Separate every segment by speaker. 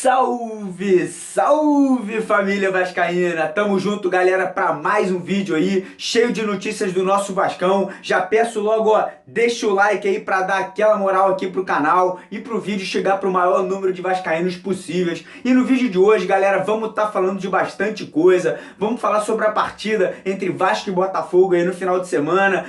Speaker 1: Salve, salve família vascaína! Tamo junto, galera, para mais um vídeo aí, cheio de notícias do nosso Vascão. Já peço logo, ó, deixa o like aí para dar aquela moral aqui pro canal e pro vídeo chegar pro maior número de vascaínos possíveis. E no vídeo de hoje, galera, vamos estar falando de bastante coisa. Vamos falar sobre a partida entre Vasco e Botafogo aí no final de semana,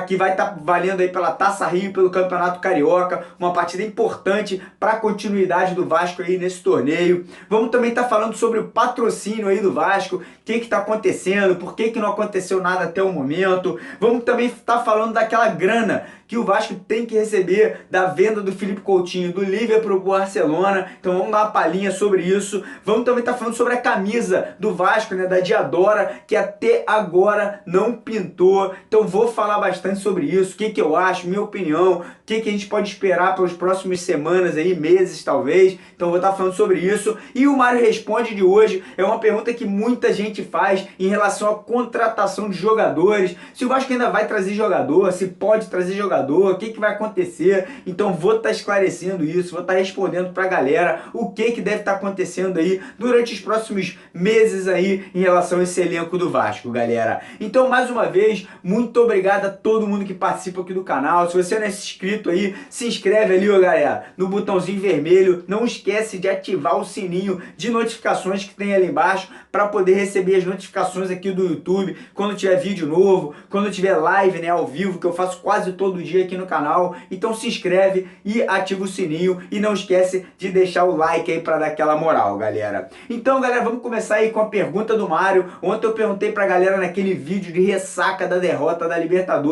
Speaker 1: que vai estar valendo aí pela Taça Rio, pelo Campeonato Carioca, uma partida importante para a continuidade do Vasco aí nesse torneio. Vamos também estar falando sobre o patrocínio aí do Vasco, o que está acontecendo, por que não aconteceu nada até o momento. Vamos também estar falando daquela grana que o Vasco tem que receber da venda do Felipe Coutinho do Liverpool pro Barcelona. Então vamos dar uma palhinha sobre isso. Vamos também estar falando sobre a camisa do Vasco, né, da Diadora, que até agora não pintou. Então vou falar bastante sobre isso, o que eu acho, minha opinião, o que a gente pode esperar pelas próximas semanas aí, meses talvez. Então vou estar falando sobre isso. E o Mário Responde de hoje é uma pergunta que muita gente faz em relação à contratação de jogadores. Se o Vasco ainda vai trazer jogador, se pode trazer jogador, o que vai acontecer. Então vou estar esclarecendo isso, vou estar respondendo pra galera o que deve estar acontecendo aí durante os próximos meses aí em relação a esse elenco do Vasco, galera. Então, mais uma vez, muito obrigado a todo mundo que participa aqui do canal. Se você não é inscrito aí, se inscreve ali, ó, galera, no botãozinho vermelho. Não esquece de ativar o sininho de notificações que tem ali embaixo para poder receber as notificações aqui do YouTube quando tiver vídeo novo, quando tiver live, né, ao vivo, que eu faço quase todo dia aqui no canal. Então se inscreve e ativa o sininho e não esquece de deixar o like aí para dar aquela moral, galera. Então, galera, vamos começar aí com a pergunta do Mário. Ontem eu perguntei pra galera naquele vídeo de ressaca da derrota da Libertadores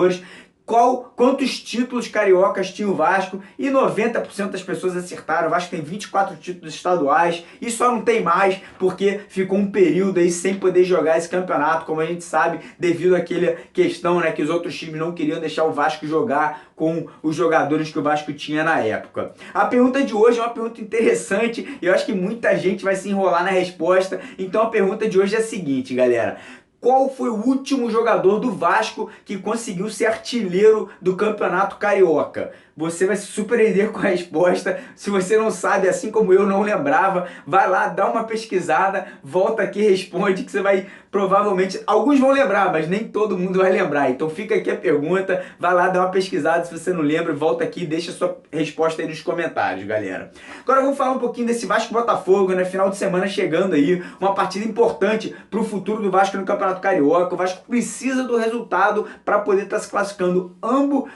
Speaker 1: quantos títulos cariocas tinha o Vasco, e 90% das pessoas acertaram. O Vasco tem 24 títulos estaduais e só não tem mais porque ficou um período aí sem poder jogar esse campeonato, como a gente sabe, devido àquela questão, né, que os outros times não queriam deixar o Vasco jogar com os jogadores que o Vasco tinha na época. A pergunta de hoje é uma pergunta interessante e eu acho que muita gente vai se enrolar na resposta. Então a pergunta de hoje é a seguinte, galera: qual foi o último jogador do Vasco que conseguiu ser artilheiro do Campeonato Carioca? Você vai se surpreender com a resposta. Se você não sabe, assim como eu não lembrava, vai lá, dá uma pesquisada, volta aqui e responde, que você vai, provavelmente, alguns vão lembrar, mas nem todo mundo vai lembrar. Então fica aqui a pergunta, vai lá, dá uma pesquisada, se você não lembra, volta aqui e deixa a sua resposta aí nos comentários, galera. Agora vamos falar um pouquinho desse Vasco-Botafogo, né? Final de semana chegando aí, uma partida importante para o futuro do Vasco no Campeonato Carioca. O Vasco precisa do resultado para poder estar se classificando ambos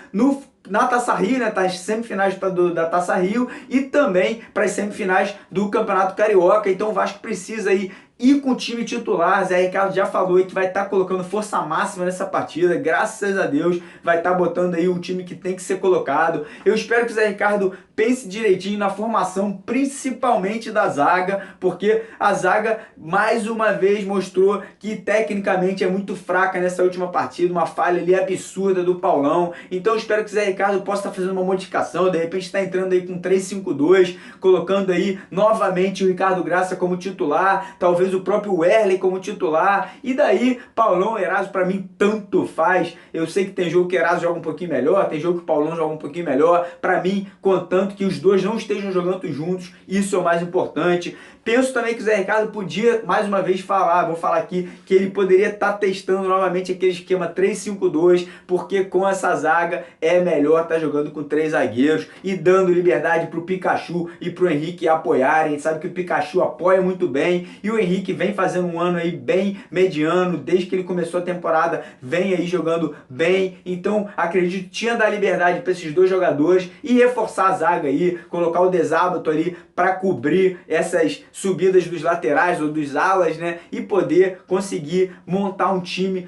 Speaker 1: na Taça Rio, né, as semifinais da Taça Rio, e também para as semifinais do Campeonato Carioca. Então o Vasco precisa aí ir com o time titular. Zé Ricardo já falou aí que vai estar colocando força máxima nessa partida, graças a Deus, vai estar botando aí o time que tem que ser colocado. Eu espero que o Zé Ricardo pense direitinho na formação, principalmente da zaga, porque a zaga mais uma vez mostrou que tecnicamente é muito fraca nessa última partida, uma falha ali absurda do Paulão. Então eu espero que o Zé Ricardo possa estar fazendo uma modificação, de repente está entrando aí com 3-5-2, colocando aí novamente o Ricardo Graça como titular, talvez o próprio Wesley como titular, e daí Paulão, Eraso, para mim tanto faz. Eu sei que tem jogo que Eraso joga um pouquinho melhor, tem jogo que Paulão joga um pouquinho melhor. Para mim, contanto que os dois não estejam jogando juntos, isso é o mais importante. Penso também que o Zé Ricardo podia, mais uma vez, vou falar aqui, que ele poderia estar testando novamente aquele esquema 3-5-2, porque com essa zaga é melhor estar jogando com 3 zagueiros e dando liberdade para o Pikachu e para o Henrique apoiarem. A gente sabe que o Pikachu apoia muito bem e o Henrique vem fazendo um ano aí bem mediano, desde que ele começou a temporada, vem aí jogando bem. Então acredito que tinha dar liberdade para esses dois jogadores e reforçar a zaga aí, colocar o Desábato ali para cobrir essas subidas dos laterais ou dos alas, né? E poder conseguir montar um time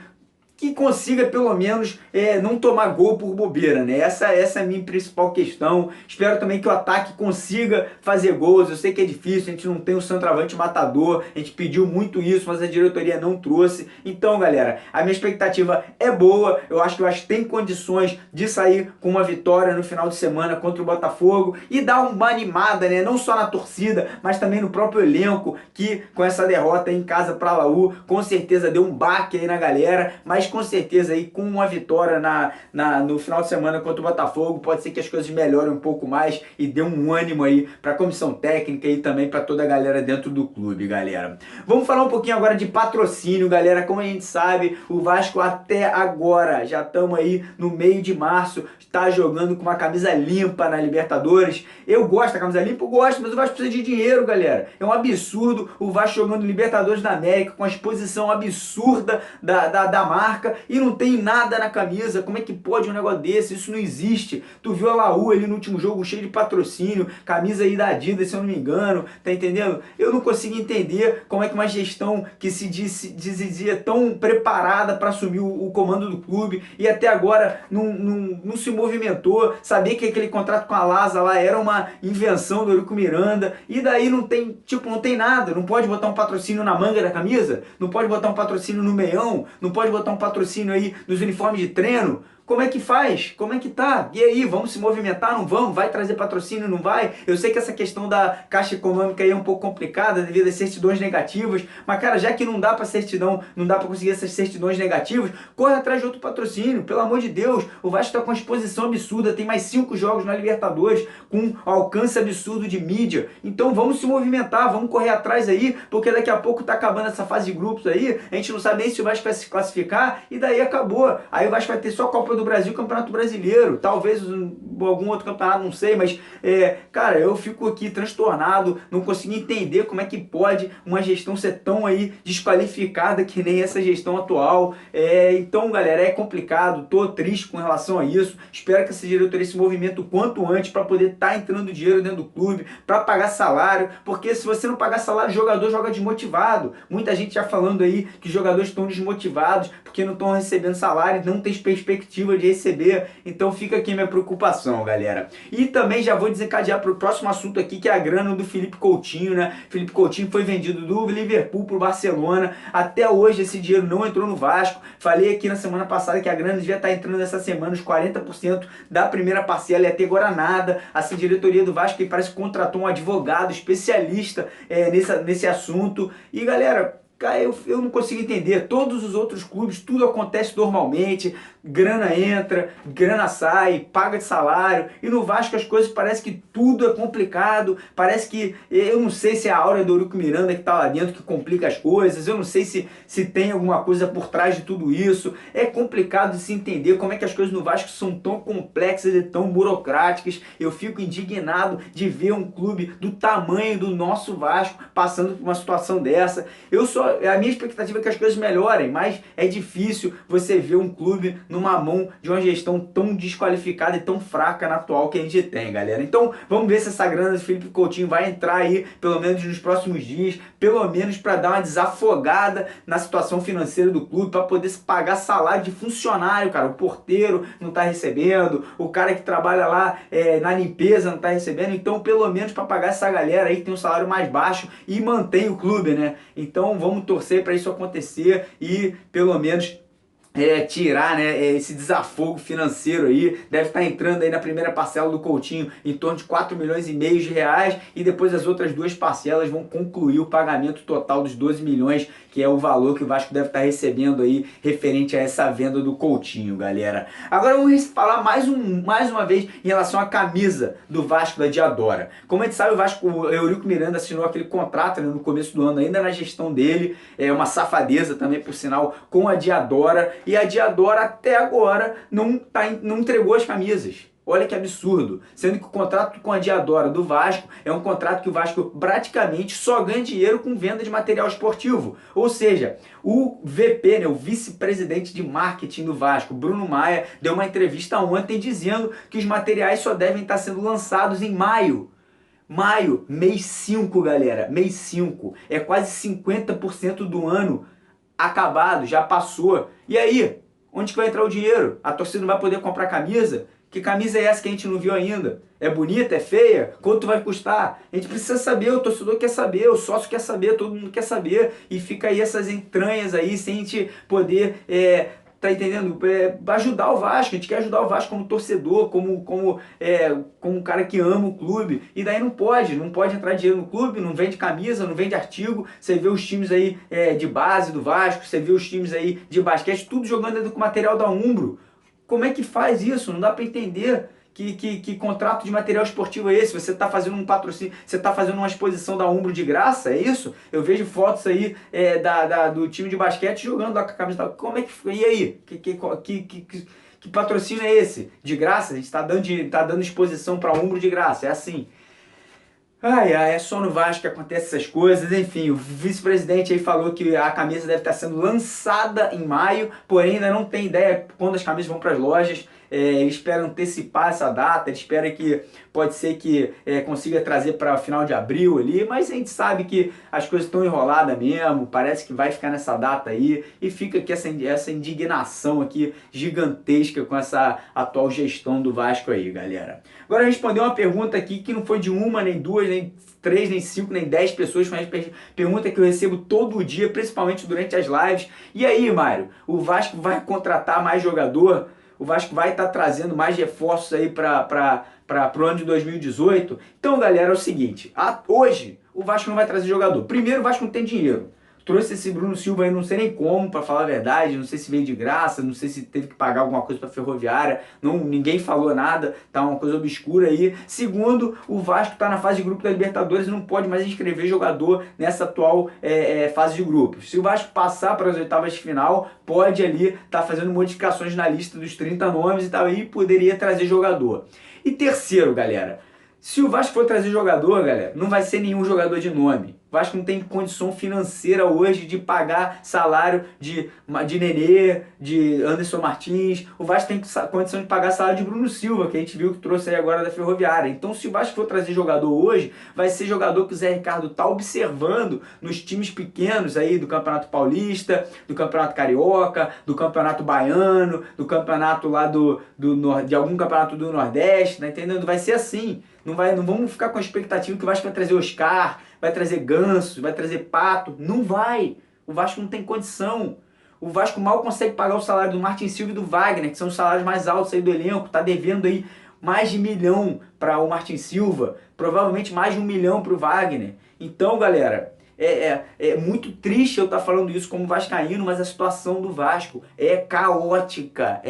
Speaker 1: que consiga pelo menos não tomar gol por bobeira, né? Essa é a minha principal questão. Espero também que o ataque consiga fazer gols. Eu sei que é difícil, a gente não tem um centroavante matador, a gente pediu muito isso, mas a diretoria não trouxe. Então, galera, a minha expectativa é boa. Eu acho que o Vasco tem condições de sair com uma vitória no final de semana contra o Botafogo e dar uma animada, né? Não só na torcida, mas também no próprio elenco, que com essa derrota em casa para a Laú, com certeza deu um baque aí na galera, mas com certeza aí com uma vitória no final de semana contra o Botafogo, pode ser que as coisas melhorem um pouco mais e dê um ânimo aí para a comissão técnica e também para toda a galera dentro do clube, galera. Vamos falar um pouquinho agora de patrocínio, galera. Como a gente sabe, o Vasco até agora, já estamos aí no meio de março, está jogando com uma camisa limpa na Libertadores. Eu gosto da camisa limpa, eu gosto, mas o Vasco precisa de dinheiro, galera. É um absurdo o Vasco jogando Libertadores da América com a exposição absurda da marca e não tem nada na camisa. Como é que pode um negócio desse? Isso não existe. Tu viu a Laú ali no último jogo cheio de patrocínio, camisa aí da Adidas, se eu não me engano, tá entendendo? Eu não consigo entender como é que uma gestão que se dizia tão preparada para assumir o comando do clube e até agora não se movimentou. Sabia que aquele contrato com a Lasa lá era uma invenção do Eurico Miranda e daí não tem, tipo, não tem nada. Não pode botar um patrocínio na manga da camisa, não pode botar um patrocínio no meião, não pode botar um patrocínio aí nos uniformes de treino. Como é que faz? Como é que tá? E aí, vamos se movimentar? Não vamos? Vai trazer patrocínio? Não vai? Eu sei que essa questão da Caixa Econômica aí é um pouco complicada devido às certidões negativas, mas cara, já que não dá para certidão, não dá para conseguir essas certidões negativas, corre atrás de outro patrocínio, pelo amor de Deus. O Vasco tá com uma exposição absurda, tem mais 5 jogos na Libertadores, com um alcance absurdo de mídia. Então vamos se movimentar, vamos correr atrás aí, porque daqui a pouco tá acabando essa fase de grupos aí, a gente não sabe nem se o Vasco vai se classificar, e daí acabou. Aí o Vasco vai ter só a Copa do Brasil, Campeonato Brasileiro, talvez algum outro campeonato, não sei, mas cara, eu fico aqui transtornado, não consigo entender como é que pode uma gestão ser tão aí desqualificada que nem essa gestão atual. Então, galera, é complicado, tô triste com relação a isso, espero que essa diretoria se movimente o quanto antes para poder estar entrando dinheiro dentro do clube, para pagar salário, porque se você não pagar salário, o jogador joga desmotivado. Muita gente já falando aí que os jogadores estão desmotivados porque não estão recebendo salário, não tem perspectiva de receber, então fica aqui minha preocupação, galera. E também já vou desencadear para o próximo assunto aqui, que é a grana do Felipe Coutinho, né? Felipe Coutinho foi vendido do Liverpool para o Barcelona, até hoje esse dinheiro não entrou no Vasco. Falei aqui na semana passada que a grana devia estar entrando essa semana, os 40% da primeira parcela, e até agora nada. Assim, a diretoria do Vasco que parece que contratou um advogado especialista nesse assunto. E galera, cara, eu não consigo entender. Todos os outros clubes, tudo acontece normalmente, grana entra, grana sai, paga de salário, e no Vasco as coisas parece que tudo é complicado, parece que, eu não sei se é a aura do Eurico Miranda que tá lá dentro que complica as coisas, eu não sei se tem alguma coisa por trás de tudo isso. É complicado de se entender como é que as coisas no Vasco são tão complexas e tão burocráticas. Eu fico indignado de ver um clube do tamanho do nosso Vasco passando por uma situação dessa. A minha expectativa é que as coisas melhorem, mas é difícil você ver um clube numa mão de uma gestão tão desqualificada e tão fraca na atual que a gente tem, galera. Então vamos ver se essa grana do Felipe Coutinho vai entrar aí, pelo menos nos próximos dias, pelo menos para dar uma desafogada na situação financeira do clube, para poder se pagar salário de funcionário, cara. O porteiro não tá recebendo, o cara que trabalha lá na limpeza não tá recebendo, então pelo menos para pagar essa galera aí que tem um salário mais baixo e mantém o clube, né? Então vamos torcer para isso acontecer e pelo menos tirar, né, esse desafogo financeiro aí. Deve estar entrando aí na primeira parcela do Coutinho em torno de 4,5 milhões de reais, e depois as outras duas parcelas vão concluir o pagamento total dos 12 milhões, que é o valor que o Vasco deve estar recebendo aí referente a essa venda do Coutinho, galera. Agora vamos falar mais uma vez em relação à camisa do Vasco da Diadora. Como a gente sabe, o Eurico Miranda assinou aquele contrato, né, no começo do ano, ainda na gestão dele, uma safadeza também, por sinal, com a Diadora. E a Diadora até agora não entregou as camisas. Olha que absurdo. Sendo que o contrato com a Diadora do Vasco é um contrato que o Vasco praticamente só ganha dinheiro com venda de material esportivo. Ou seja, o VP, né, o vice-presidente de marketing do Vasco, Bruno Maia, deu uma entrevista ontem dizendo que os materiais só devem estar sendo lançados em maio. Maio, mês 5, galera. Mês 5. É quase 50% do ano acabado, já passou. E aí, onde que vai entrar o dinheiro? A torcida não vai poder comprar camisa? Que camisa é essa que a gente não viu ainda? É bonita? É feia? Quanto vai custar? A gente precisa saber, o torcedor quer saber, o sócio quer saber, todo mundo quer saber. E fica aí essas entranhas aí, sem a gente poder tá entendendo? Ajudar o Vasco, a gente quer ajudar o Vasco como torcedor, como um cara que ama o clube, e daí não pode entrar dinheiro no clube, não vende camisa, não vende artigo, você vê os times aí de base do Vasco, você vê os times aí de basquete, tudo jogando dentro com material da Umbro. Como é que faz isso? Não dá para entender. Que contrato de material esportivo é esse? Você está fazendo um patrocínio, você está fazendo uma exposição da Umbro de graça, é isso? Eu vejo fotos aí do time de basquete jogando lá com a camisa da... Como é que foi? E aí? Que patrocínio é esse? De graça? A gente tá dando exposição para a Umbro de graça, é assim. Ai, é só no Vasco que acontece essas coisas. Enfim, o vice-presidente aí falou que a camisa deve estar sendo lançada em maio, porém ainda não tem ideia quando as camisas vão para as lojas. Ele espera antecipar essa data, ele espera que pode ser que consiga trazer para final de abril ali, mas a gente sabe que as coisas estão enroladas mesmo, parece que vai ficar nessa data aí, e fica aqui essa indignação aqui gigantesca com essa atual gestão do Vasco aí, galera. Agora responder uma pergunta aqui que não foi de uma, nem duas, nem 3, nem 5, nem 10 pessoas, mas pergunta que eu recebo todo dia, principalmente durante as lives. E aí, Mário, o Vasco vai contratar mais jogador? O Vasco vai estar trazendo mais reforços aí para o ano de 2018. Então, galera, é o seguinte, hoje o Vasco não vai trazer jogador. Primeiro, o Vasco não tem dinheiro. Trouxe esse Bruno Silva aí, não sei nem como, para falar a verdade, não sei se veio de graça, não sei se teve que pagar alguma coisa para Ferroviária, ninguém falou nada, tá uma coisa obscura aí. Segundo, o Vasco está na fase de grupo da Libertadores e não pode mais inscrever jogador nessa atual fase de grupos. Se o Vasco passar para as oitavas de final, pode ali estar fazendo modificações na lista dos 30 nomes e tal, aí poderia trazer jogador. E terceiro, galera, se o Vasco for trazer jogador, galera, não vai ser nenhum jogador de nome. O Vasco não tem condição financeira hoje de pagar salário de Nenê, de Anderson Martins. O Vasco tem condição de pagar salário de Bruno Silva, que a gente viu que trouxe aí agora da Ferroviária. Então, se o Vasco for trazer jogador hoje, vai ser jogador que o Zé Ricardo tá observando nos times pequenos aí do Campeonato Paulista, do Campeonato Carioca, do Campeonato Baiano, do campeonato lá de algum campeonato do Nordeste, tá entendendo? Vai ser assim. Não vamos ficar com a expectativa que o Vasco vai trazer Oscar, vai trazer Ganso, vai trazer Pato. Não vai. O Vasco não tem condição. O Vasco mal consegue pagar o salário do Martin Silva e do Wagner, que são os salários mais altos aí do elenco. Tá devendo aí mais de 1 milhão para o Martin Silva, provavelmente mais de 1 milhão para o Wagner. Então, galera, é muito triste eu estar falando isso como vascaíno, mas a situação do Vasco é caótica,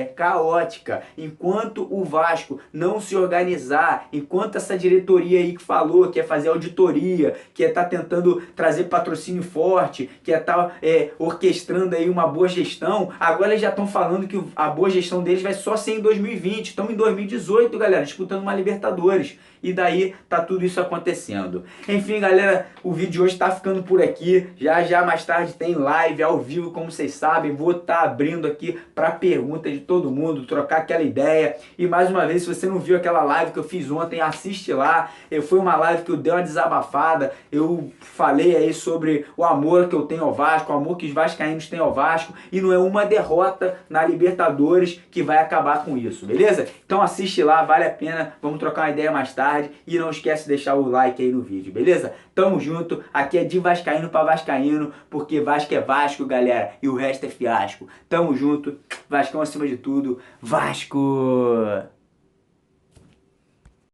Speaker 1: Enquanto o Vasco não se organizar, enquanto essa diretoria aí que falou que é fazer auditoria, que é estar tentando trazer patrocínio forte, que é estar orquestrando aí uma boa gestão, agora eles já estão falando que a boa gestão deles vai só ser em 2020, estamos em 2018, galera, disputando uma Libertadores. E daí tá tudo isso acontecendo. Enfim, galera, o vídeo de hoje tá ficando por aqui. Já mais tarde tem live ao vivo, como vocês sabem. Vou estar abrindo aqui para pergunta de todo mundo, trocar aquela ideia. E mais uma vez, se você não viu aquela live que eu fiz ontem, assiste lá. Foi uma live que eu dei uma desabafada. Eu falei aí sobre o amor que eu tenho ao Vasco, o amor que os vascaínos têm ao Vasco. E não é uma derrota na Libertadores que vai acabar com isso, beleza? Então assiste lá, vale a pena. Vamos trocar uma ideia mais tarde. E não esquece de deixar o like aí no vídeo, beleza? Tamo junto, aqui é de vascaíno pra vascaíno, porque Vasco é Vasco, galera, e o resto é fiasco. Tamo junto, Vascão acima de tudo, Vasco!